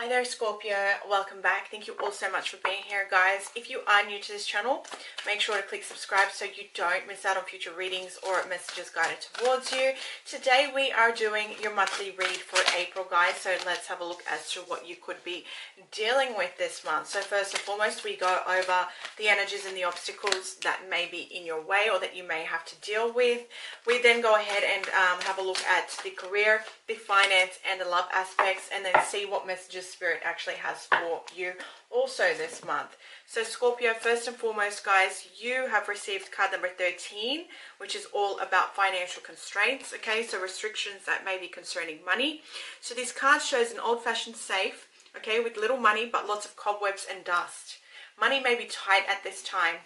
Hi there Scorpio, welcome back. Thank you all so much for being here, guys. If you are new to this channel, make sure to click subscribe so you don't miss out on future readings or messages guided towards you. Today we are doing your monthly read for April, guys, so let's have a look as to what you could be dealing with this month. So first and foremost, we go over the energies and the obstacles that may be in your way or that you may have to deal with. We then go ahead and have a look at the career, the finance and the love aspects, and then see what messages Spirit actually has for you also this month. So Scorpio, first and foremost, guys, you have received card number 13, which is all about financial constraints. Okay, so restrictions that may be concerning money. So this card shows an old-fashioned safe, okay, with little money but lots of cobwebs and dust. Money may be tight at this time,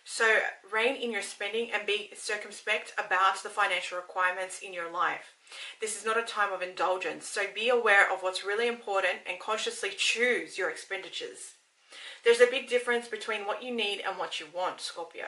so rein in your spending and be circumspect about the financial requirements in your life. This is not a time of indulgence, so be aware of what's really important and consciously choose your expenditures. There's a big difference between what you need and what you want, Scorpio.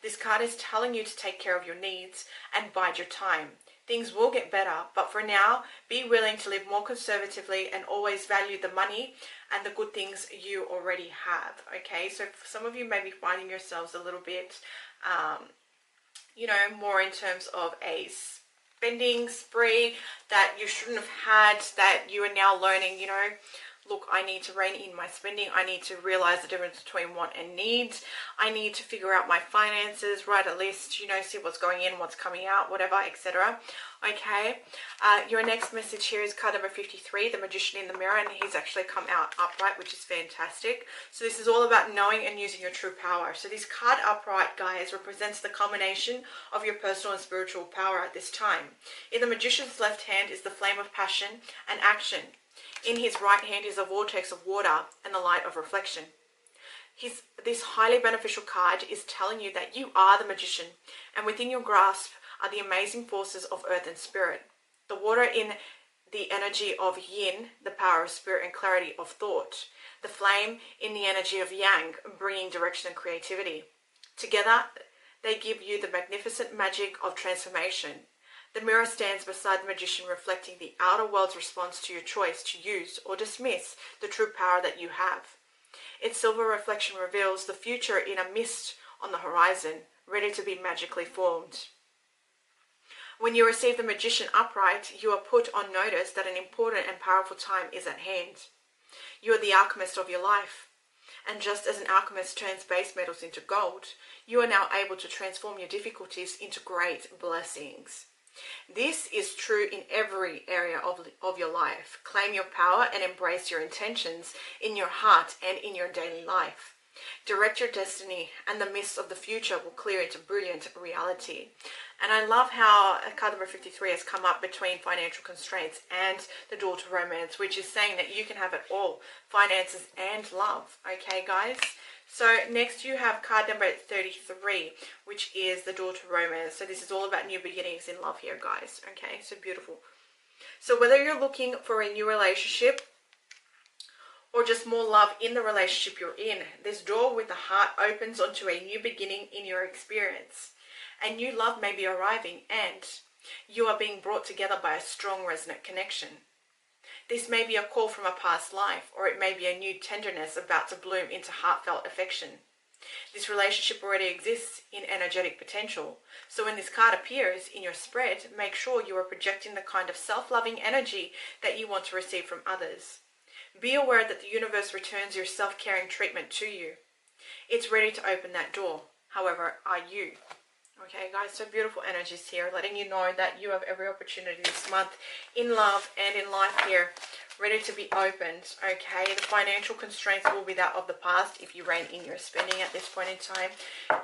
This card is telling you to take care of your needs and bide your time. Things will get better, but for now, be willing to live more conservatively and always value the money and the good things you already have, okay? So for some of you may be finding yourselves a little bit, more in terms of a spending spree that you shouldn't have had, that you are now learning, look, I need to rein in my spending. I need to realize the difference between want and needs. I need to figure out my finances, write a list, see what's going in, what's coming out, whatever, etc. Okay, your next message here is card number 53, the Magician in the Mirror, and he's actually come out upright, which is fantastic. So this is all about knowing and using your true power. So this card upright, guys, represents the culmination of your personal and spiritual power at this time. In the Magician's left hand is the flame of passion and action. In his right hand is a vortex of water and the light of reflection. This highly beneficial card is telling you that you are the magician, and within your grasp are the amazing forces of earth and spirit. The water in the energy of yin, the power of spirit and clarity of thought. The flame in the energy of yang, bringing direction and creativity. Together, they give you the magnificent magic of transformation. The mirror stands beside the magician, reflecting the outer world's response to your choice to use or dismiss the true power that you have. Its silver reflection reveals the future in a mist on the horizon, ready to be magically formed. When you receive the magician upright, you are put on notice that an important and powerful time is at hand. You are the alchemist of your life. And just as an alchemist turns base metals into gold, you are now able to transform your difficulties into great blessings. This is true in every area of your life. Claim your power and embrace your intentions in your heart and in your daily life. Direct your destiny, and the mists of the future will clear into brilliant reality. And I love how card number 53 has come up between financial constraints and the door to romance, which is saying that you can have it all, finances and love. Okay, guys? So next you have card number 33, which is the door to romance. So this is all about new beginnings in love here, guys. Okay, so beautiful. So whether you're looking for a new relationship or just more love in the relationship you're in, this door with the heart opens onto a new beginning in your experience. A new love may be arriving, and you are being brought together by a strong resonant connection. This may be a call from a past life, or it may be a new tenderness about to bloom into heartfelt affection. This relationship already exists in energetic potential, so when this card appears in your spread, make sure you are projecting the kind of self-loving energy that you want to receive from others. Be aware that the universe returns your self-caring treatment to you. It's ready to open that door. However, are you? Okay, guys, so beautiful energies here, letting you know that you have every opportunity this month in love and in life here, ready to be opened. Okay, the financial constraints will be that of the past if you rein in your spending at this point in time.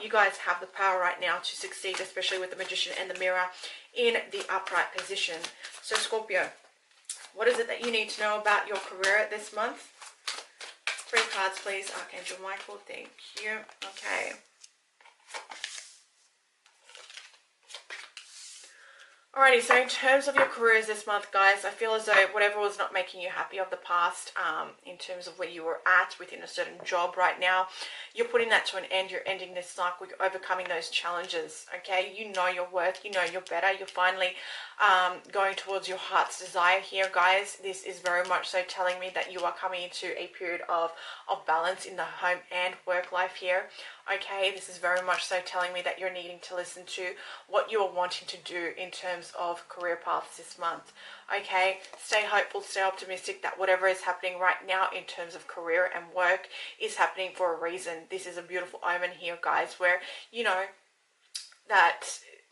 You guys have the power right now to succeed, especially with the Magician and the Mirror in the upright position. So Scorpio, what is it that you need to know about your career this month? 3 cards, please. Archangel Michael, thank you. Okay. Alrighty, so in terms of your careers this month, guys, I feel as though whatever was not making you happy of the past, in terms of where you were at within a certain job right now, you're putting that to an end. You're ending this cycle. You're overcoming those challenges, okay? You know your worth. You know you're better. You're finally going towards your heart's desire here, guys. This is very much so telling me that you are coming into a period of balance in the home and work life here. Okay, this is very much so telling me that you're needing to listen to what you're wanting to do in terms of career paths this month. Okay, stay hopeful, stay optimistic that whatever is happening right now in terms of career and work is happening for a reason. This is a beautiful omen here, guys, where, you know, that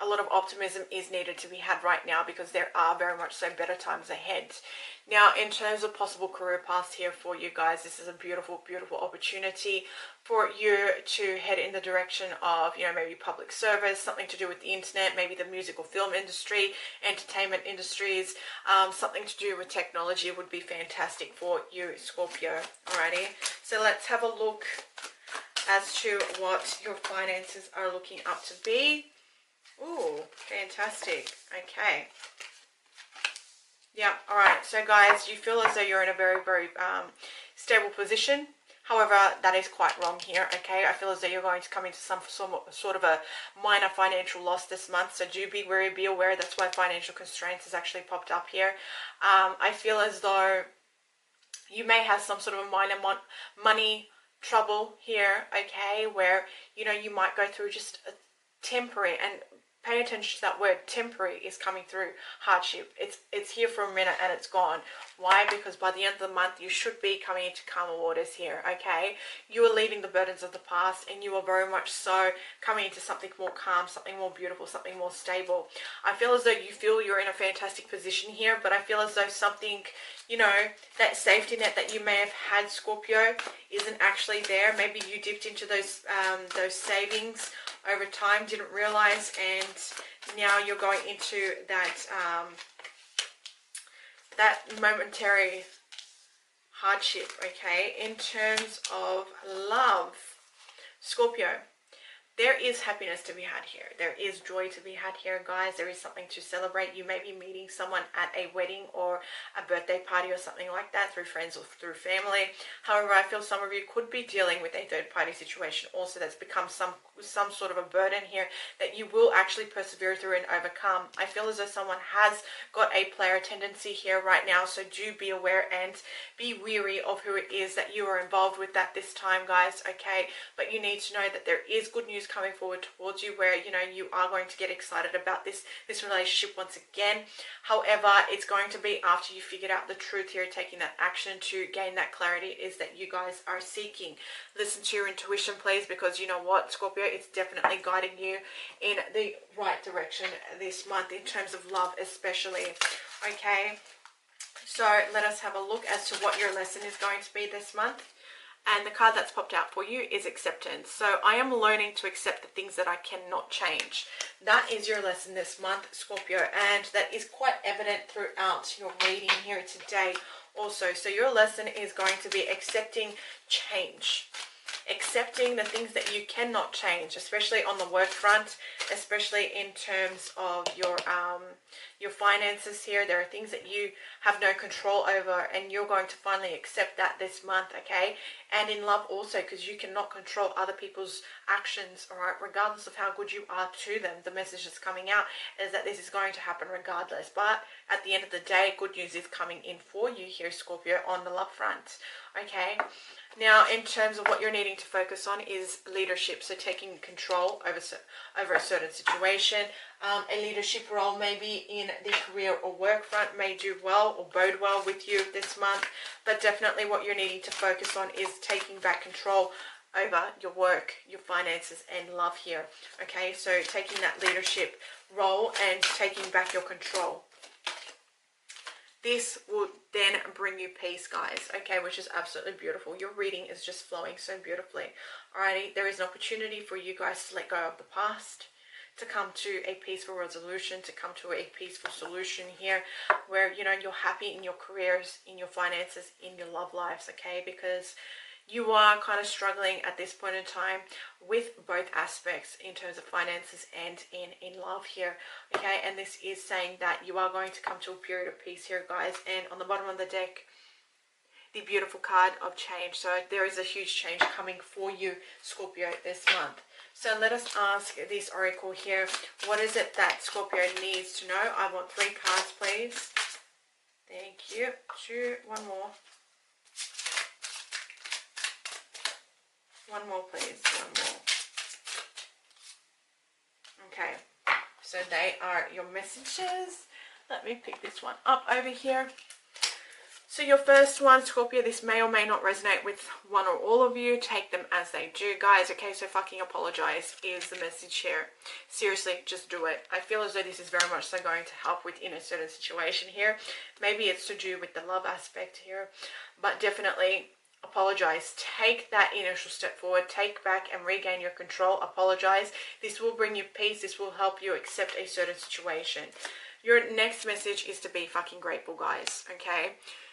a lot of optimism is needed to be had right now, because there are very much so better times ahead. Now, in terms of possible career paths here for you guys, this is a beautiful, beautiful opportunity for you to head in the direction of, you know, maybe public service, something to do with the internet, maybe the music or film industry, entertainment industries, something to do with technology would be fantastic for you, Scorpio. Alrighty, so let's have a look as to what your finances are looking up to be. Ooh, fantastic. Okay. Yeah, alright. So guys, you feel as though you're in a very, very stable position. However, that is quite wrong here, okay? I feel as though you're going to come into some sort of a minor financial loss this month. So do be wary, be aware. That's why financial constraints has actually popped up here. I feel as though you may have some sort of a minor money trouble here, okay? Where, you know, you might go through just a temporary, and pay attention to that word, temporary is coming through, hardship. It's here for a minute and it's gone. Why? Because by the end of the month you should be coming into calmer waters here, okay? You are leaving the burdens of the past, and you are very much so coming into something more calm, something more beautiful, something more stable. I feel as though you feel you're in a fantastic position here, but I feel as though something, you know, that safety net that you may have had, Scorpio, isn't actually there. Maybe you dipped into those savings over time, didn't realize, and now you're going into that that momentary hardship, okay? In terms of love, Scorpio, there is happiness to be had here. There is joy to be had here, guys. There is something to celebrate. You may be meeting someone at a wedding or a birthday party or something like that, through friends or through family. However, I feel some of you could be dealing with a third party situation also that's become some sort of a burden here that you will actually persevere through and overcome. I feel as though someone has got a player tendency here right now, so do be aware and be wary of who it is that you are involved with at this time, guys, okay? But you need to know that there is good news coming forward towards you, where, you know, you are going to get excited about this relationship once again. However, it's going to be after you figured out the truth here, taking that action to gain that clarity is that you guys are seeking. Listen to your intuition, please, because you know what, Scorpio, it's definitely guiding you in the right direction this month in terms of love especially, okay? So let us have a look as to what your lesson is going to be this month. And the card that's popped out for you is acceptance. So I am learning to accept the things that I cannot change. That is your lesson this month, Scorpio, and that is quite evident throughout your reading here today also. So your lesson is going to be accepting change. Accepting the things that you cannot change, especially on the work front, especially in terms of your finances here. There are things that you have no control over, and you're going to finally accept that this month, okay? And in love also, because you cannot control other people's actions, all right? Regardless of how good you are to them, the message that's coming out is that this is going to happen regardless. But at the end of the day, good news is coming in for you here, Scorpio, on the love front, okay? Now, in terms of what you're needing to focus on is leadership. So taking control over a certain situation. A leadership role maybe in the career or work front may do well or bode well with you this month. But definitely what you're needing to focus on is taking back control over your work, your finances, and love here. Okay, so taking that leadership role and taking back your control. This will then bring you peace, guys, okay, which is absolutely beautiful. Your reading is just flowing so beautifully. Alrighty, there is an opportunity for you guys to let go of the past, to come to a peaceful resolution, to come to a peaceful solution here, where, you know, you're happy in your careers, in your finances, in your love lives, okay, because You are kind of struggling at this point in time with both aspects in terms of finances and in love here, okay? And this is saying that you are going to come to a period of peace here, guys. And on the bottom of the deck, the beautiful card of change. So there is a huge change coming for you, Scorpio, this month. So let us ask this oracle here, what is it that Scorpio needs to know? I want 3 cards, please. Thank you. One more. One more, please. One more. Okay. So they are your messages. Let me pick this one up over here. So your first one, Scorpio, this may or may not resonate with one or all of you. Take them as they do, guys. Okay, so fucking apologize is the message here. Seriously, just do it. I feel as though this is very much so going to help within a certain situation here. Maybe it's to do with the love aspect here, but definitely apologize. Take that initial step forward. Take back and regain your control. Apologize. This will bring you peace. This will help you accept a certain situation. Your next message is to be fucking grateful, guys. Okay?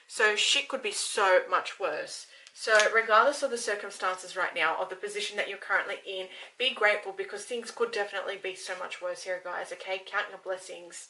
So shit could be so much worse. So regardless of the circumstances right now, of the position that you're currently in, be grateful because things could definitely be so much worse here, guys. Okay? Count your blessings.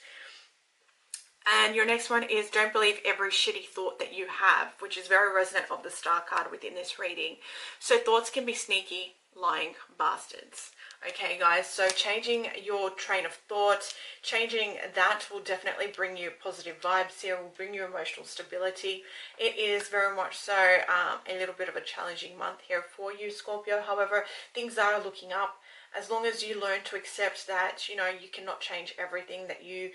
And your next one is don't believe every shitty thought that you have, which is very resonant of the star card within this reading. So thoughts can be sneaky, lying bastards. Okay, guys, so changing your train of thought, changing that will definitely bring you positive vibes here, will bring you emotional stability. It is very much so a little bit of a challenging month here for you, Scorpio. However, things are looking up. As long as you learn to accept that, you know, you cannot change everything, that you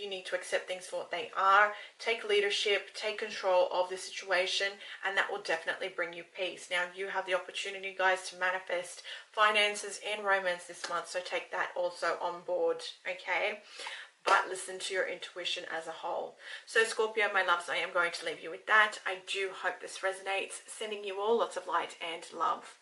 need to accept things for what they are. Take leadership, take control of the situation, and that will definitely bring you peace. Now, you have the opportunity, guys, to manifest finances and romance this month, so take that also on board, okay? But listen to your intuition as a whole. So, Scorpio, my loves, I am going to leave you with that. I do hope this resonates. Sending you all lots of light and love.